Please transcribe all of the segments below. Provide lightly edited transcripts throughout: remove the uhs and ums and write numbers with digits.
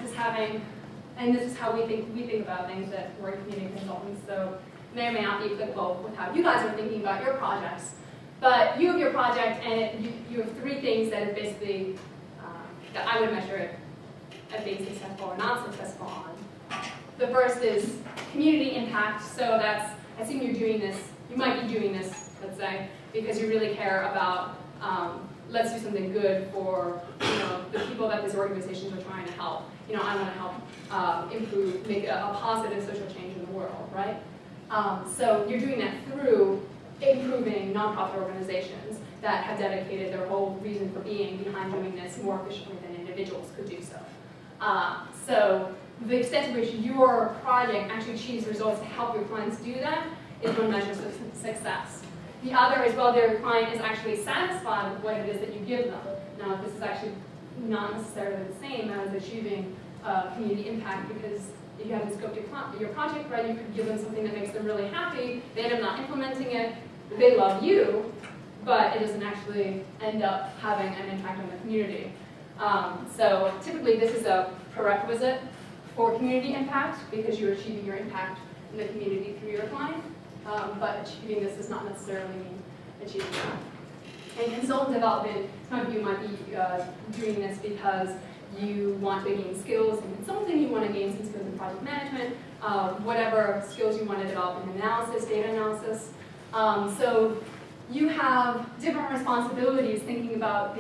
is having, and this is how we think about things that we're community consultants, so may or may not be applicable with how you guys are thinking about your projects. But you have your project, and you have three things that are basically, that I would measure it as being successful or not successful on. The first is community impact, so that's, I assume you're doing this, you might be doing this, let's say, because you really care about, let's do something good for, the people that these organizations are trying to help. I want to help improve, make a positive social change in the world, right? So you're doing that through improving nonprofit organizations that have dedicated their whole reason for being behind doing this more efficiently than individuals could do so. So the extent to which your project actually achieves results to help your clients do that is one measure of success. The other is whether your client is actually satisfied with what it is that you give them. Now, this is actually not necessarily the same as achieving community impact, because if you haven't scoped your project right, you could give them something that makes them really happy, they end up not implementing it, they love you, but it doesn't actually end up having an impact on the community. So typically this is a prerequisite for community impact, because you're achieving your impact in the community through your client, but achieving this does not necessarily mean achieving that. In consultant development, some of you might be doing this because you want to gain skills in consulting, you want to gain some skills in project management, whatever skills you want to develop in analysis, data analysis. So you have different responsibilities thinking about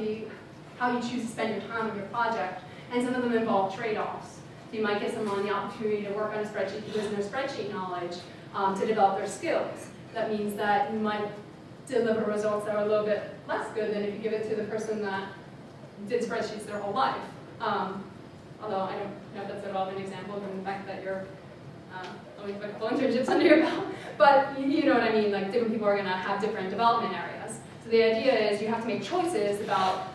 how you choose to spend your time on your project, and some of them involve trade-offs. So you might give someone the opportunity to work on a spreadsheet, to use their spreadsheet knowledge, to develop their skills. That means that you might deliver results that are a little bit less good than if you give it to the person that did spreadsheets their whole life. Although I don't know if that's at all an example, given the fact that you're only have a couple internships under your belt. But you know what I mean, like different people are going to have different development areas. So the idea is you have to make choices about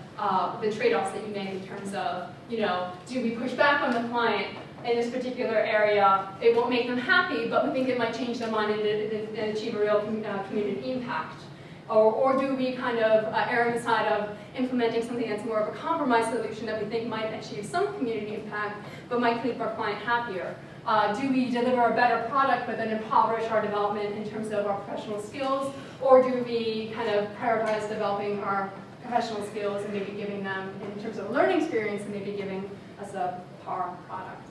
the trade-offs that you make in terms of, do we push back on the client in this particular area? It won't make them happy, but we think it might change their mind and achieve a real community impact. Or do we kind of err on the side of implementing something that's more of a compromise solution that we think might achieve some community impact, but might keep our client happier? Do we deliver a better product but then impoverish our development in terms of our professional skills? Or do we kind of prioritize developing our professional skills and maybe giving them, in terms of learning experience, and maybe giving us a par product?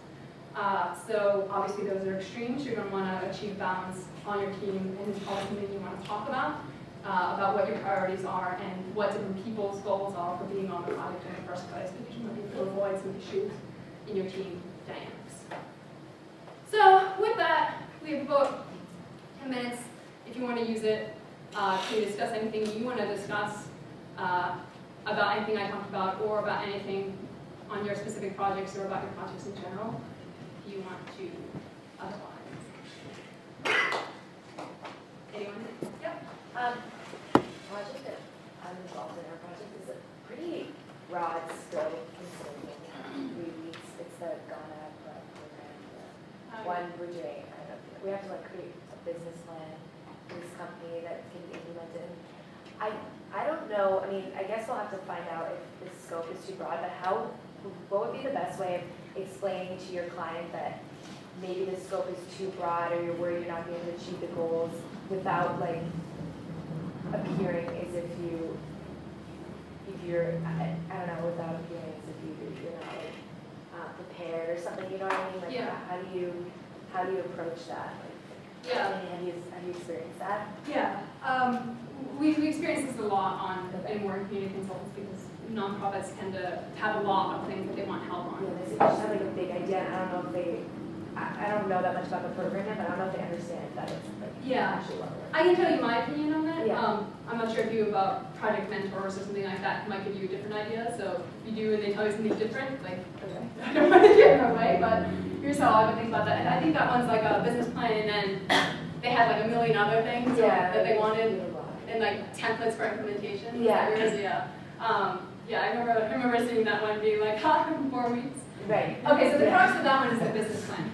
So obviously those are extremes. You're going to want to achieve balance on your team, and it's always something you want to talk about what your priorities are and what different people's goals are for being on the project in the first place, because you might be able to avoid some issues in your team dynamics. So with that, we have about 10 minutes if you want to use it to discuss anything you want to discuss about anything I talked about, or about anything on your specific projects or about your projects in general, if you want to otherwise. Anyone? Yep. Project that I'm involved in, our project is a pretty broad scope, consulting. 3 weeks. It's the Ghana program. One we're doing. We have to create a business plan for this company that can be implemented. I don't know. I mean, I guess we'll have to find out if the scope is too broad. But what would be the best way of explaining to your client that maybe the scope is too broad, or you're worried you're not going to achieve the goals without appearing as if you're I don't know, without appearing as if you're not prepared or something, you know what I mean? Yeah. How do you approach that? Yeah. Have you experienced that? Yeah. We experience this a lot in working community consultants, because nonprofits tend to have a lot of things that they want help on. Yeah, they just have a big idea, and I don't know that much about the program yet, but I don't know if they understand that it's actually what we're I can tell you my opinion on that. Yeah. I'm not sure if you about project mentors or something like that might give you a different idea. So if you do and they tell you something different, okay. I don't want to get in their way, but here's how I would think about that. And I think that one's like a business plan, and then they had a million other things that they wanted, and templates for implementation. Yeah. I remember seeing that one being in 4 weeks. Right. Okay, so the crux of that one is the business plan.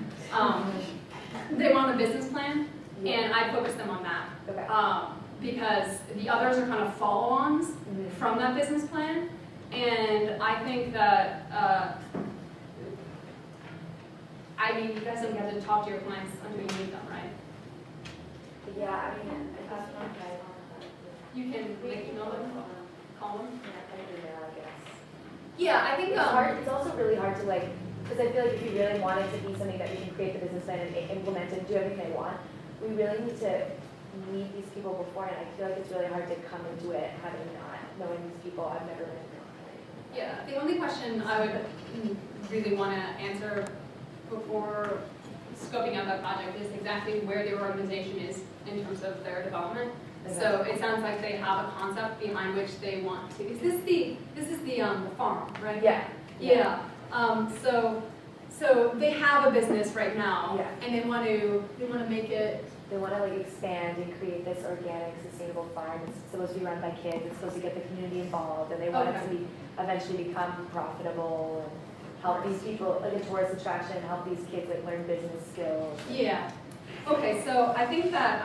They want a business plan, and I focus them on that. Okay. Because the others are kind of follow-ons from that business plan, and I think that I mean, you guys don't get to talk to your clients until you meet them, right? Yeah, I mean, that's one guy. You can email them, call them. Email, I guess. Yeah, I think It's hard. It's also really hard to like, because I feel like if you really want it to be something that you can create the business plan and implement and do everything they want, we really need to meet these people beforehand. I feel like it's really hard to come into it having not knowing these people. I've never met them. Yeah, the only question I would really want to answer before scoping out that project is exactly where the organization is in terms of their development. Okay. So it sounds like they have a concept behind which they want to. Is this the farm, right? Yeah. Yeah. So they have a business right now, Yeah. and they want to make it. They want to like expand and create this organic, sustainable farm. It's supposed to be run by kids. It's supposed to get the community involved, and they want it to be eventually become profitable and help these people, like a tourist attraction, help these kids like learn business skills. Yeah. Okay, so I think that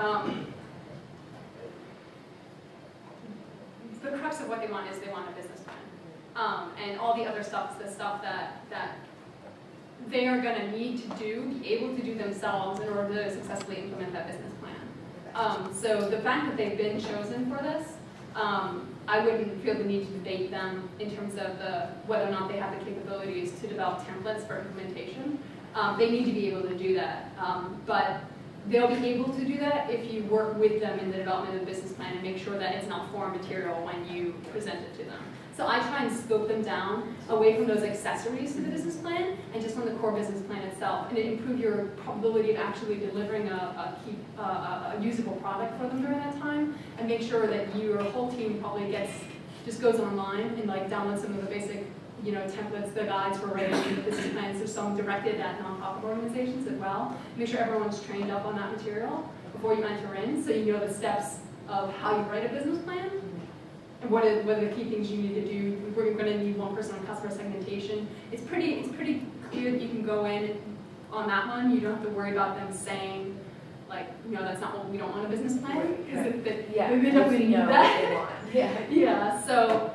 the crux of what they want is they want a business plan, and all the other stuff is the stuff that they are going to need to be able to do themselves in order to successfully implement that business plan. So the fact that they've been chosen for this, I wouldn't feel the need to debate them in terms of whether or not they have the capabilities to develop templates for implementation. They need to be able to do that, but they'll be able to do that if you work with them in the development of the business plan and make sure that it's not foreign material when you present it to them. So I try and scope them down away from those accessories to the business plan and just on the core business plan itself, and it improve your probability of actually delivering a usable product for them during that time, and make sure that your whole team probably just goes online and like downloads some of the basic templates, the guides for writing business plans. There's some directed at nonprofit organizations as well. Make sure everyone's trained up on that material before you enter in, so you know the steps of how you write a business plan. And what are the key things you need to do. We're going to need one person on customer segmentation. It's pretty clear that you can go in on that one. You don't have to worry about them saying, like, that's not what we don't want a business plan. Because they definitely need that. Yeah. So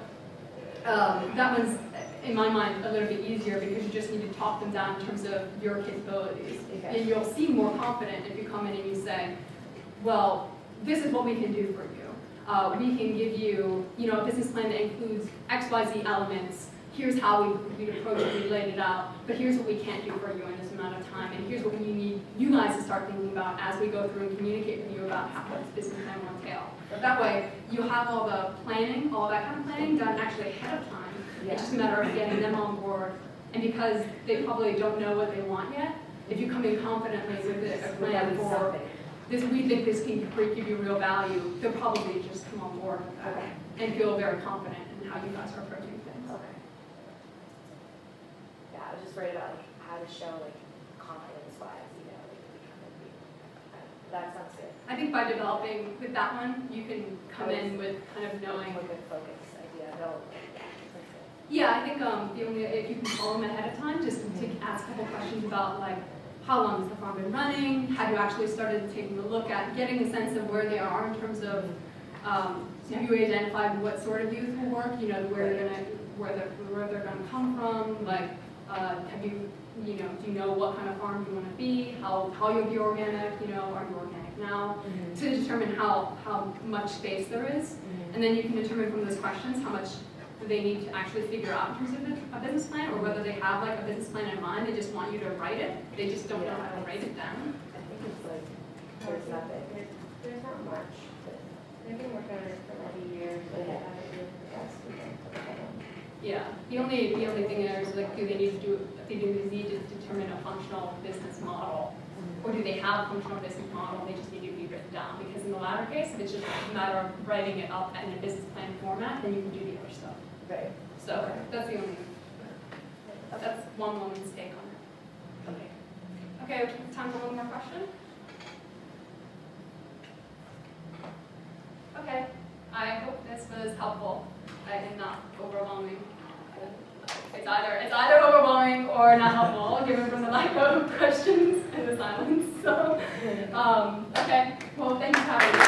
that one's, in my mind, a little bit easier because you just need to talk them down in terms of your capabilities. Okay. And you'll seem more confident if you come in and you say, well, this is what we can do for you. We can give you, a business plan that includes X, Y, Z elements. Here's how we'd approach it, we laid it out, but here's what we can't do for you in this amount of time, and here's what we need you guys to start thinking about as we go through and communicate with you about what this business plan will entail. That way, you have all the planning, all that kind of planning done actually ahead of time. Yeah. It's just a matter of getting them on board, and because they probably don't know what they want yet, if you come in confidently with a plan for this, we think this can give you real value, they'll probably just come on board with that and feel very confident in how you guys are approaching things. Okay. Yeah, I was just worried about how to show confidence-wise, that sounds good. I think by developing with that one, you can come in with kind of knowing. With a focus idea. Yeah, I think if you can call them ahead of time, just to ask a couple questions about like, how long has the farm been running? Have you actually started taking a look at getting a sense of where they are in terms of, have you identified what sort of youth will work? Where they're gonna come from? Like, have you, do you know what kind of farm you want to be? How you'll be organic? Are you organic now? Mm-hmm. To determine how much space there is, and then you can determine from those questions how much they need to actually figure out in terms of a business plan, or whether they have like a business plan in mind, they just want you to write it, they just don't know how to write it down. I think it's like, there's nothing. There's not much. They've been working on it for many years, but I haven't really progressed with it. Yeah, the only thing there is like, do they need to determine a functional business model, or do they have a functional business model? They just need to be written down, because in the latter case, if it's just a matter of writing it up in a business plan format, then you can do the other stuff. Right. So that's the only. That's one woman's take on it. Okay, time for one more question. Okay, I hope this was helpful and not overwhelming. It's either overwhelming or not helpful, given from the lack of questions and the silence. So, okay. Well, thank you for having me.